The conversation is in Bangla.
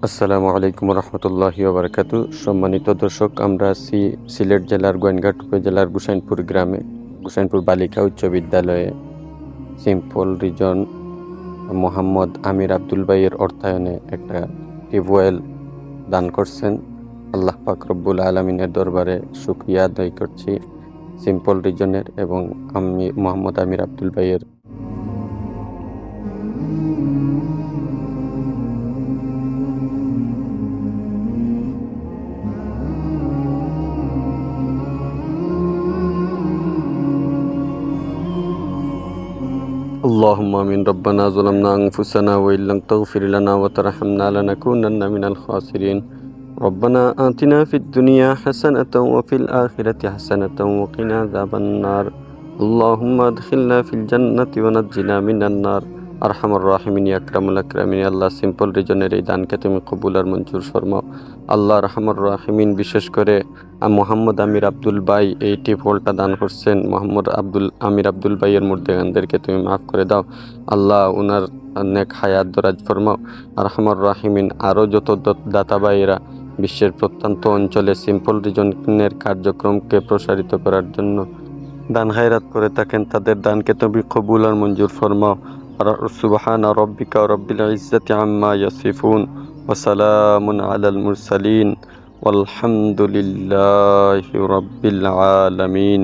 আসসালামু আলাইকুম রহমতুল্লাহি ওবরাকাতু। সম্মানিত দর্শক, আমরা আছি সিলেট জেলার গোয়েনঘাট উপজেলার গুসাইনপুর গ্রামে, গুসাইনপুর বালিকা উচ্চ বিদ্যালয়ে। সিম্পল রিজন মোহাম্মদ আমির আব্দুল ভাইয়ের অর্থায়নে একটা টিউবওয়েল দান করছেন। আল্লাহ পাক রব্বুল আলমিনের দরবারে শুকরিয়া আদায় করছি সিম্পল রিজনের এবং আমি মোহাম্মদ আমির আব্দুল ভাইয়ের। اللهم آمين. ربنا ظلمنا أنفسنا وإن لم تغفر لنا وترحمنا لنكونن من الخاسرين. ربنا آتنا في الدنيا حسنة وفي الآخرة حسنة وقنا عذاب النار. اللهم ادخلنا في الجنة ونجنا من النار. আরহামুর রাহিমিন, আকরামুল আকরামিন। আল্লাহ সিম্পল রিজনের এই দানকে তুমি কবুল আর মঞ্জুর ফরমাও। আল্লাহ আরহামুর রাহিমিন, বিশেষ করে মোহাম্মদ আমির আব্দুল ভাই এই টিউবওয়েলটা দান করছেন। মোহাম্মদ আমির আব্দুল ভাইয়ের মুর্দেগানদেরকে তুমি মাফ করে দাও। আল্লাহ উনার নেক হায়াত দরাজ ফরমাও আরহামুর রাহিমিন। আরও যত দাতা ভাইয়েরা বিশ্বের প্রত্যন্ত অঞ্চলে সিম্পল রিজনের কার্যক্রমকে প্রসারিত করার জন্য দান খায়রাত করে থাকেন, তাদের দানকে তুমি কবুল আর মঞ্জুর ফরমাও। সুবহানা রব্বিকা রব্বিল ইজ্জাতি আম্মা ইয়াসিফুন ওয়া সালামুন আলাল মুরসালিন ওয়ালহামদুলিল্লাহি রাব্বিল আলামিন।